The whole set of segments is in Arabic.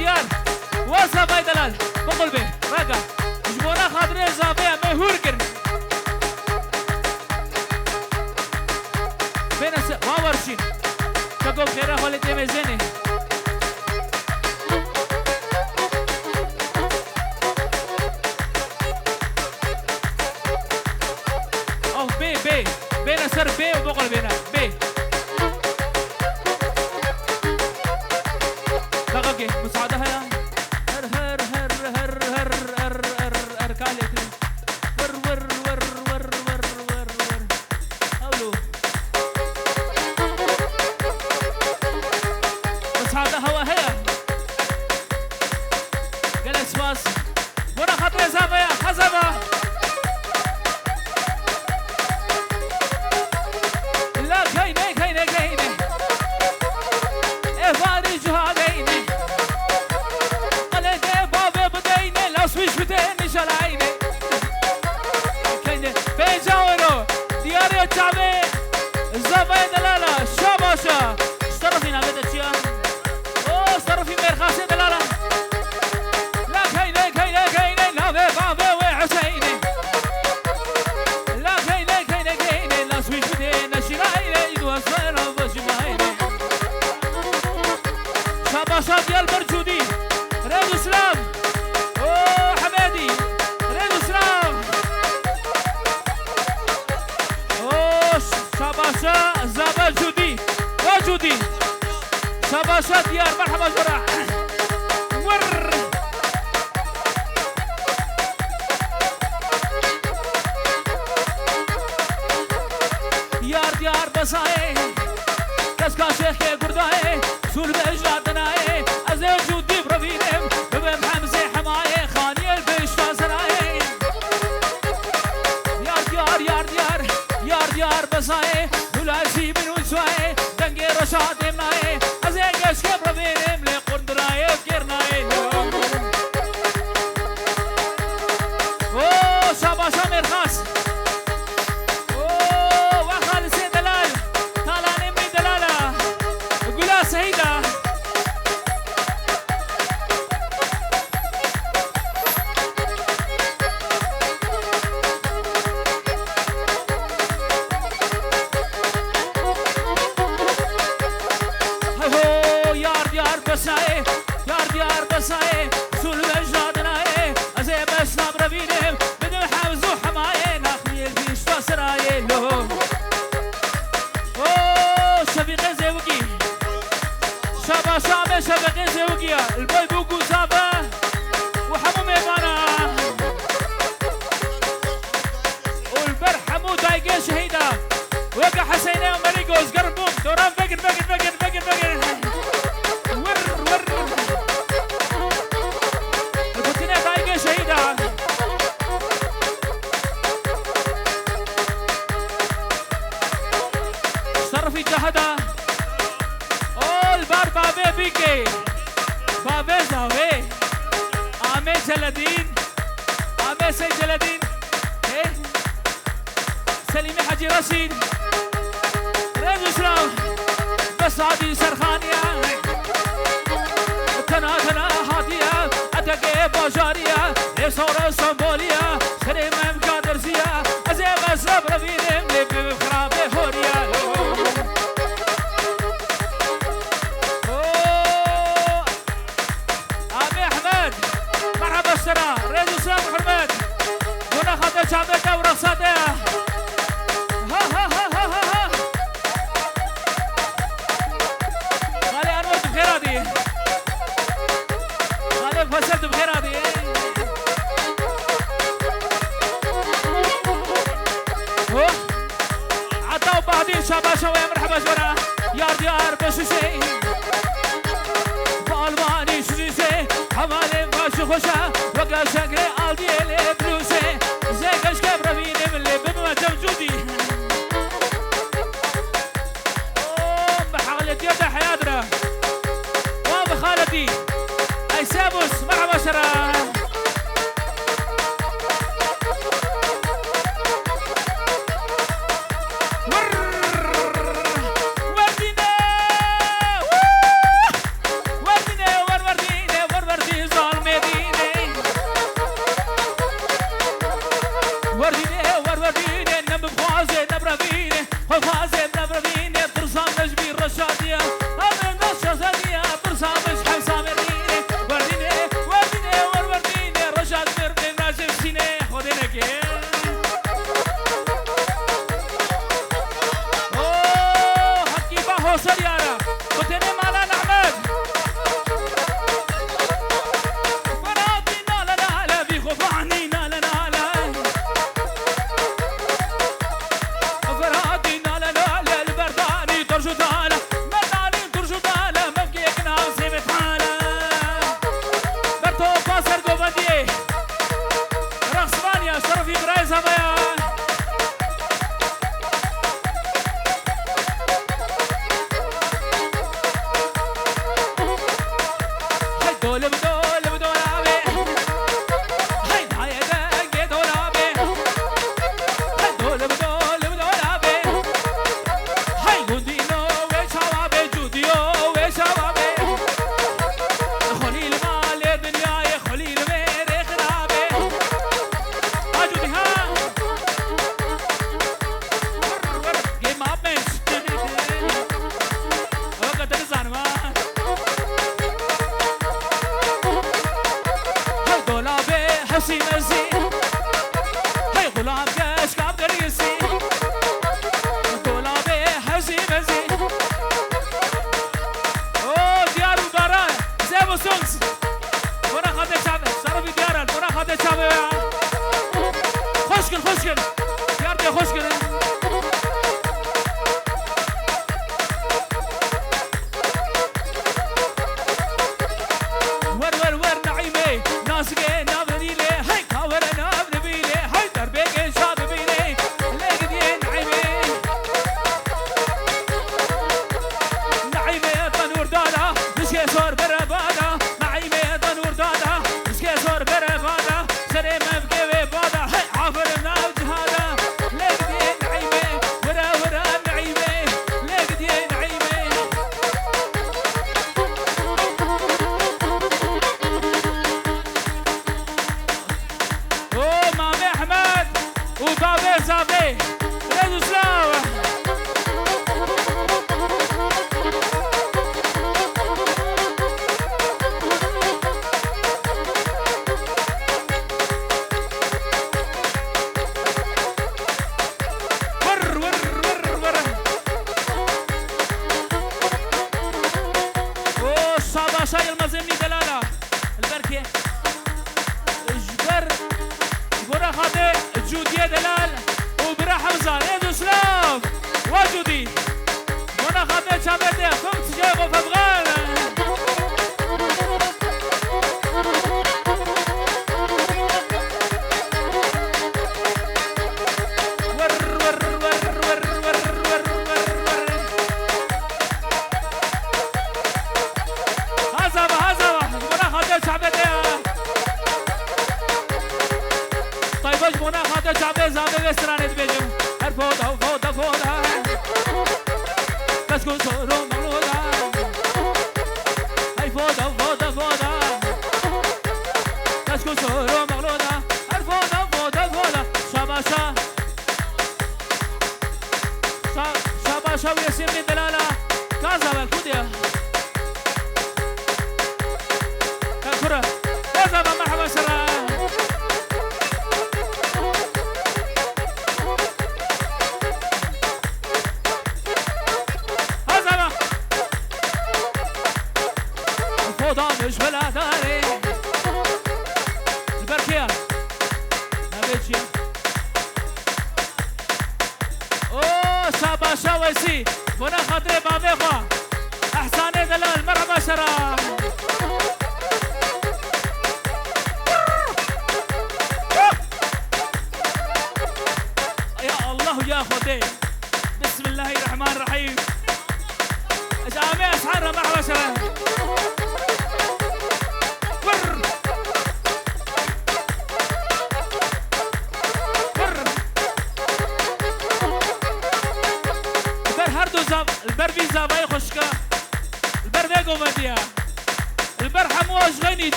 ديار وزافاي دلال بقول به راجع جبونا خاطري زافاي مهور كرن بين واورشين تقول خيره حالي تمزني أو بي بين سر بي وبقول بينا بي لقاكي مساعدة هيا هر هر هر هر هر هر هر هر كالي ور ور ور ور ور ور ور أولو مساعدة هوا هيا جلس باس ورا خطوة زابية حزبة لا كاينة كاينة كاينة إفاري جهاليني قلت بابي بديني لو سويش بديني شلايني كاينة بيجاورو دياري التعبي الزباين دلالة شاباشا اشترفي نعمل تشيان اوه اشترفي مرخاصي دلالة لا كاينة كاينة كاينة لا بابي وحسيني لا كاينة كاينة كاينة لو سويش بديني شلايني يدوى صغيرة بجمعيني شاباشا ديال برجودي ريدو سلام اوه حمادي ريدو سلام اوه شاباشا زابا جودي وجودي شاباشا ديار مرحبا جرح ور ديار بساي كسكا شيخي قرداي سول بجلادناي ازي جودي برفينم ببن حمزي حماي خاني البش فاسراي ديار بساي ولاسي من وسواي دنگي رشاد مناي ازي كسكا برفينم لقردراي كيرناي او شاباشا مرخاص او وخالص دلال طالعني من دلاله قولا سيده ديار بساي سول وجدادناي ازي بس نبربينم بدو حوزو حماي ناخذ الفيش فسراي لو اوه شبيقه زوجي شابا شابه شبيقه زوجي البوي بوكو زابه وحمو ميمانا والبر حمو دايقه شهيده وقع حسينه ومليقوز قربوم دوران بقر شرفي جهدا اول بار بابي بيكي بابي زاوي عامي جلدين عامي سيد جلدين ايه سليمي حجي رشيد ريدو سلام بس هادي سرخانية تنا هادية اتاقي باجارية ايه صورة سمبولية سليم امكادر زيا ازي مسرب رفينم لبي بخرابي هوريا مرحبا السلام ريدو سلام حرمات هنا خاطر شعبتنا ورقصاتها ها غالي انوت بخير هادي غالي فصلت بخير هادي عطاو بعدين شاباشا ويا مرحبا جورا ديار بشوشي بالماني شوشي حمالي ماشي خوشا وقا شاقري عالدي اللي بلوسي زي كشكا برابيني من اللي بمما جوجودي بحالتي يبدا حياتنا وبخالتي اي سابوس مرحبا شرا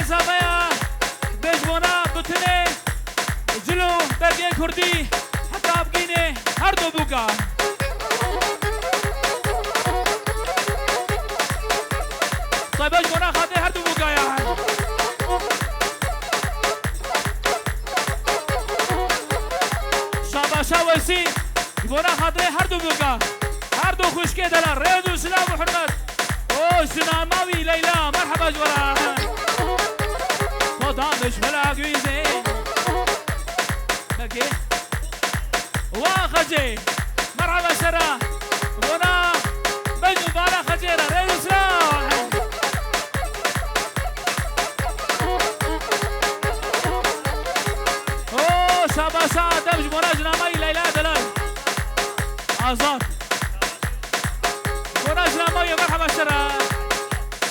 Zawe كردي حتى بقيني هردو بوكا طيب ايش بنا خاطي هردو بوكا يا شاباشا وسي بنا خاطي هردو بوكا هردو خوشكي دلال ريدو سلام وحرمت او سنان ماوي ليلى مرحبا جورا مش بلا قويزي بكي واخجي مرحبا سرا ونا بجو بالا خجيرا ريدو سلام اوه شاباشا دمج مناجنا ماي ليلى دلال آزاد مناجنا ماي مرحبا سرا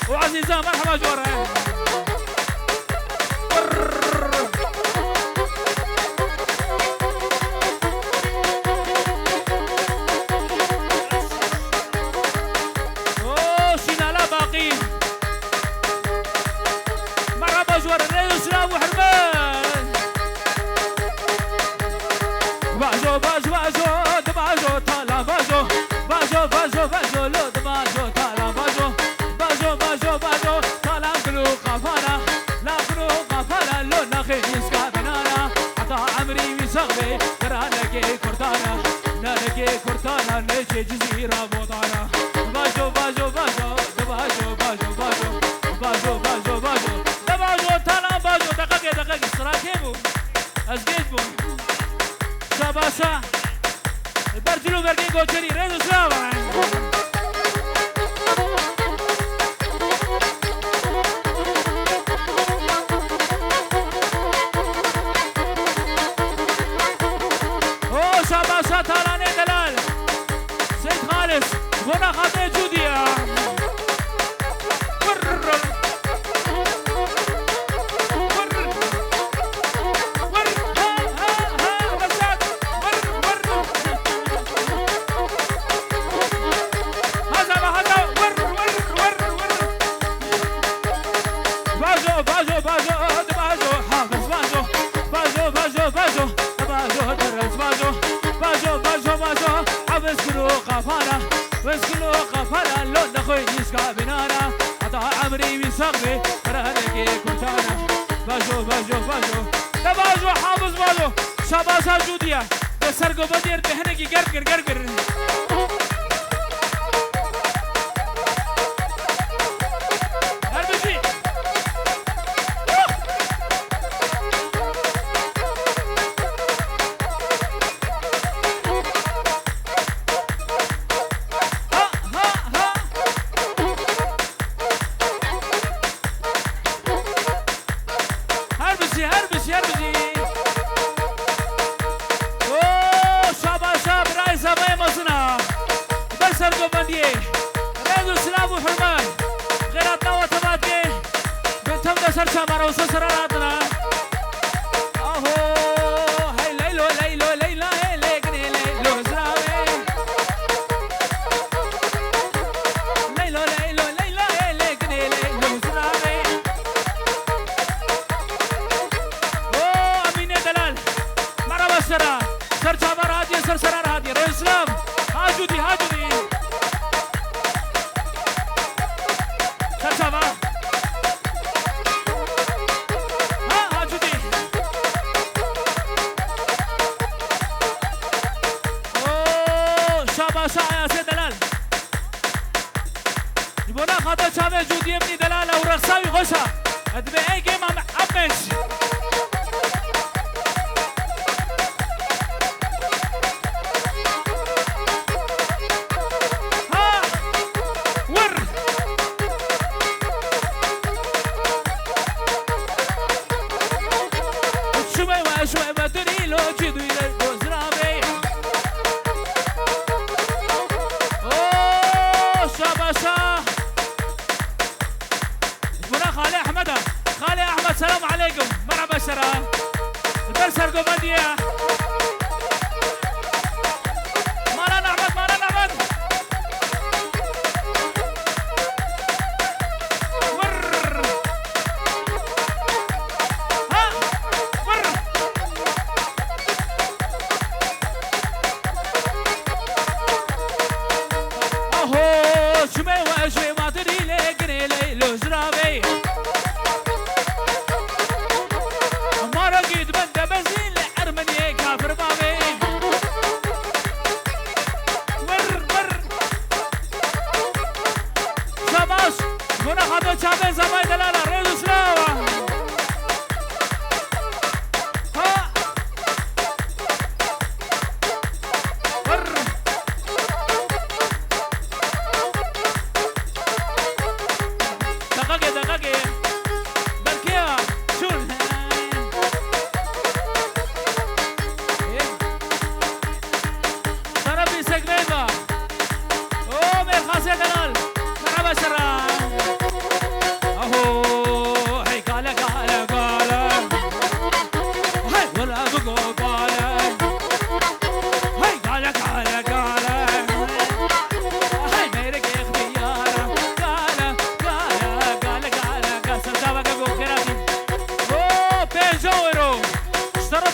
وعزيزة مرحبا جورا جزيرة بوطانا باجو باجو باجو باجو باجو باجو باجو باجو باجو باجو تالا باجو دقيقة سراكيبو ازجيجبو شاباشا برجلو برقي قوتشري ريدو سلام او شاباشا تالاني دلال سيد خالص وانا خاطي جوديا واسكنوا قفانا لون نخوي يسقى بنانا عطا عمري بيسقني فرهنكي كنتانا باجو باجو باجو تباجو حافظ باجو شاباسا جوديا بسرقو بدير بهنكي قرقر قرقر هربجي سرچا مارو سسراتنا اهو هاي ليلو ليلو ليلا ليكني ليلو زراوي ليلو ليلو ليلا ليكني ليلو زراوي او امين دلال مرحبا سرا سرچا مار هادي سرسرار هادي رو اسلام هاجودي هاجودي سرچا مار شايا سي دلال يبونا خاطر شامل جودي ابني دلال او رخصاوي غشا ادبي اي جيم امش ها ور شوي وشوي بدري لو جدو الى الزرابي شاباشا هنا خالي احمد السلام عليكم مرحبا شرا الدرس ارجوباديا مالانا احمد ور ها ور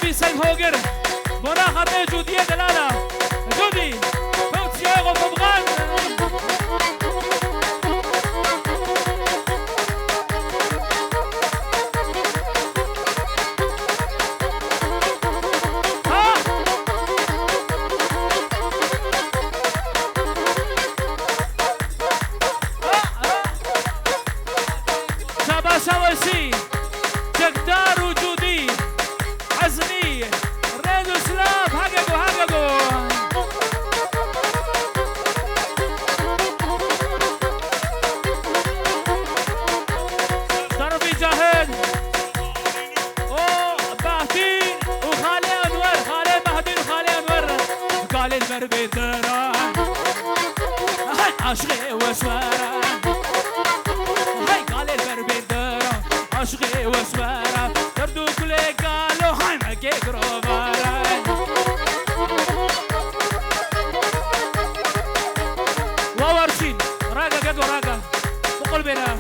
بي سيف هوجر بونا خاطر جودية دلالة جودي فوت سياغو فبغان شوشي جقدار وجودي عزمي ريدو سلاب هققو ضربي جاهد باهتي وخالي انور خالي مهدي وخالي انور قال المربي درا عشقي وسوارا عشقي وسوارا تردو كل قالوا حمك كروبارا وورشين راقا قاقو راقا وقل بنا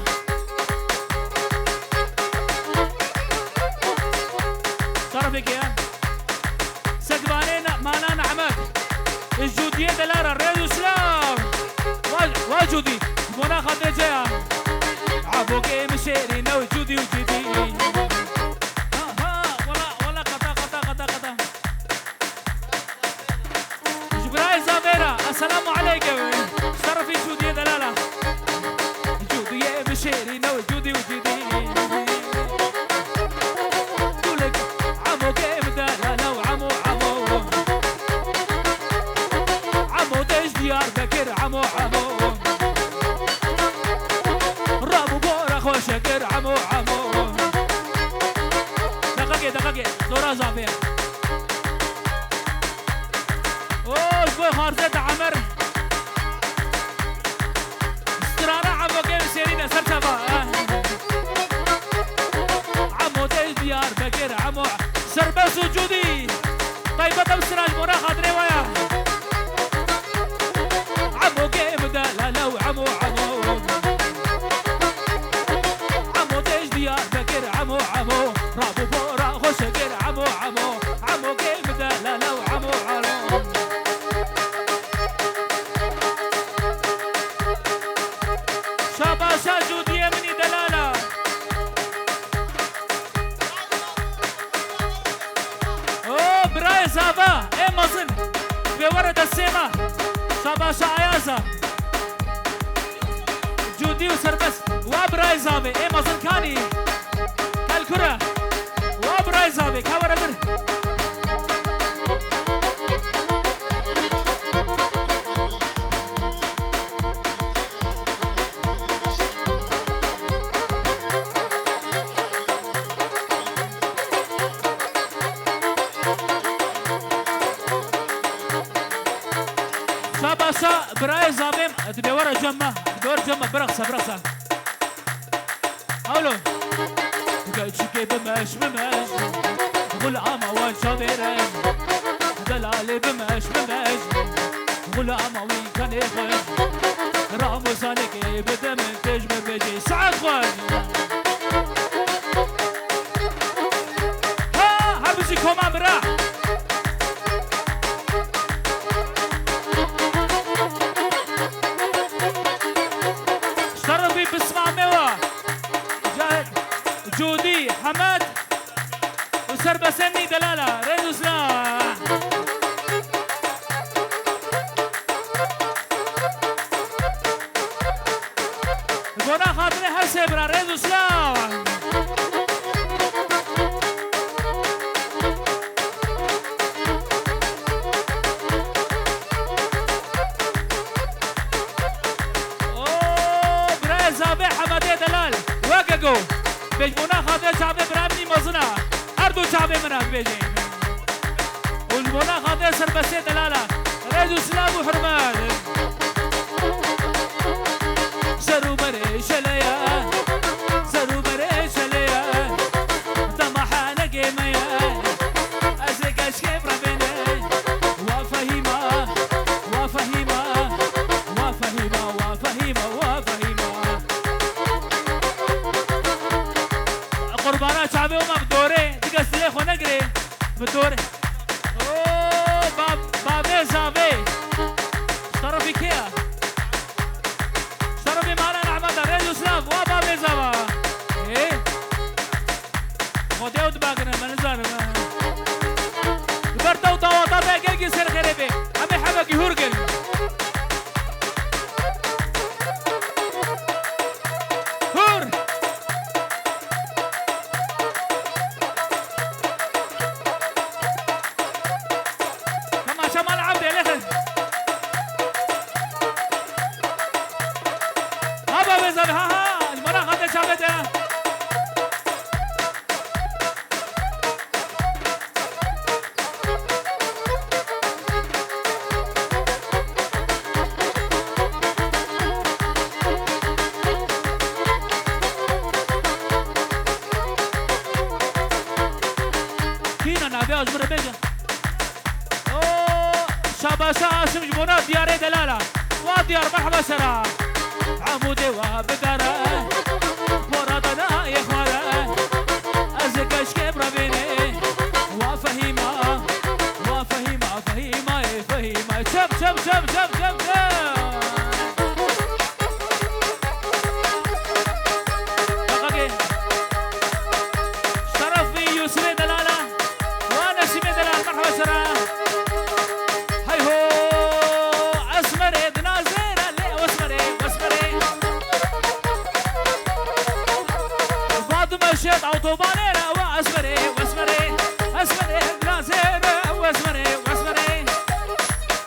طرفك يا سقبانين مانا نعمك الجودية دلارة الراديو سلام واجودي مونا خاطر جايا عبوكي مشيري نو جودي وجدي ولا قطع جبراي زابيرا السلام عليكم صرفي جودي دلالة جودي مشيري نو جودي وجدي قولك عبوكي مدلالة وعمو عمو ديش ديار بكر عمو شكر عمو دقيقة دورا زابير اوه شوي خارزة عمر استرارة عمو كيف سيرينا سرشبا عمو تيج ديار بكر عمو سربس وجودي طيبة بسراج مرا خاطري ويا عمو كيف دلالة وعمو عمو رابو بورا خوشكر عمو كيف دلالة وعمو شاباشا جودية مني دلالة اوه براي زابا ايه مظن بورد السيمة شاباشا عيازة جودي وسربس وابراي زابا ايه مظن كاني الكرة وابراي زابا كاورا بر شاباشا براي زابا تبيورا جمع دور جمع برقصة هولو قلشكي بمش غلامة وجابيرين دلالي بمش غلامة وين كان يخش رامو سالكي بدم تجمع بيجي سعد خوش ها هربسي كوما مرا اشترفي بسمع موا جاهد جودي حمد وسربسني دلالة ريدو سلام قونا خاطري هسبرا ريدو سلام اوه براي زابي حمدي دلال وققو بجمونا خاطر شعبي برامني مزنا اردو شعبي منك بيجي والجمونا خاطر سربسي دلالة ريدو سلام وحرمات سرو بريش ليا طمحانا قيميا ازيك اشكيب ربيني وفهيمة قربانا شعبي وما بدوري تقصدي خو نقري بدور اوه بابي زافي اشترفي كيا اشترفي معنا نعمة راديو سلاف وبابي زافا ايه خديو دباغنا ما نزار برتو طواطا باقي سر غريبي عمي حبك هورجل هور كما شمال عبدي لخن هابا بزن ها المرأة خدت شابتها شاباشا شمجبونا ديار دلالة وديار مرحبا سرا عمودي وبقرة مرادنا يا خوارة أزكاش كبرة بيني وفهيمة وفهيمة فهيمة فهيمة شب شب شب شب شب شرف في يوسف دلالة وانا سمي دلالة مرحبا سرا مشيت autoبانيرة واسمري واسمري اسمري بلازيرة واسمري واسمري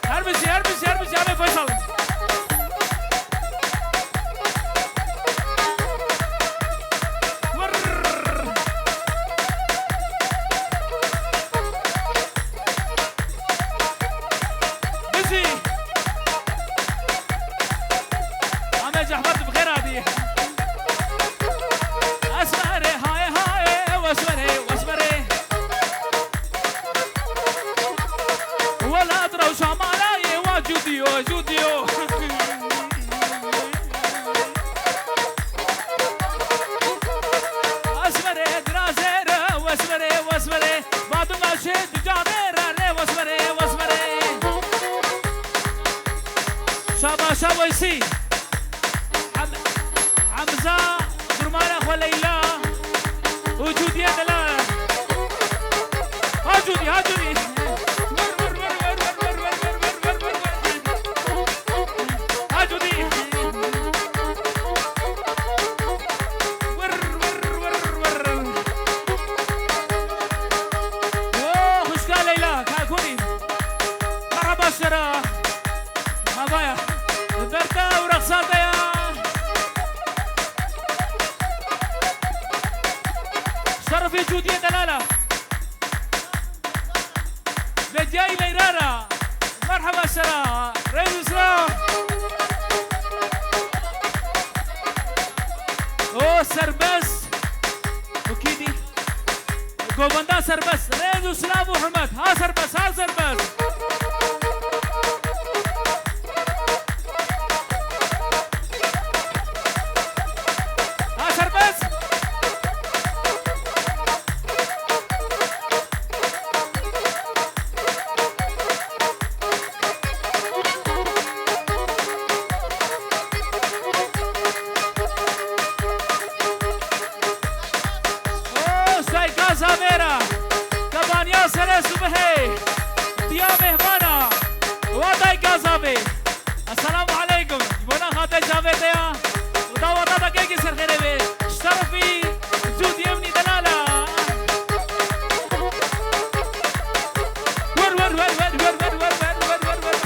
هربسي هربسي هربسي عمي فيصل بسي عمي جحفرت بغير هذه واسمري واسمري ولا ادرى وشمالاي وجوديو جوديو اسمري درازير واسمري واسمري بعد ما شد جابر واسمري واسمري شابا شاويسي حمزه درمانه وليلى وجودي يا دلال هاجودي هاجودي هاجودي ور ور ور ور اوه خشكا ليلى كاكوني مرحبا شرا مابايا درتا ورقصاتا يا شرفي جودي دلالة بجاي ليرارا مرحبا سرا ريدو سرا او سربس وكيدي قوبندا سربس ريدو سرا محمد ها سربس ها سربس ها سربس زاميرا كبانيا سر صبحي ديا مهمانا واداي كازابي السلام عليكم يبونا خاطر جافيتيا وداوطا دقيقي سر خيري اشترفي جود يمني دلالة ور ور ور ور ور ور ور ور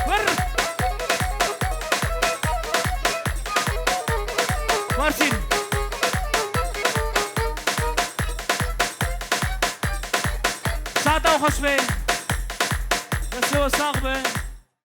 ور مارشين ساعة وخشبة بس هو صاغبة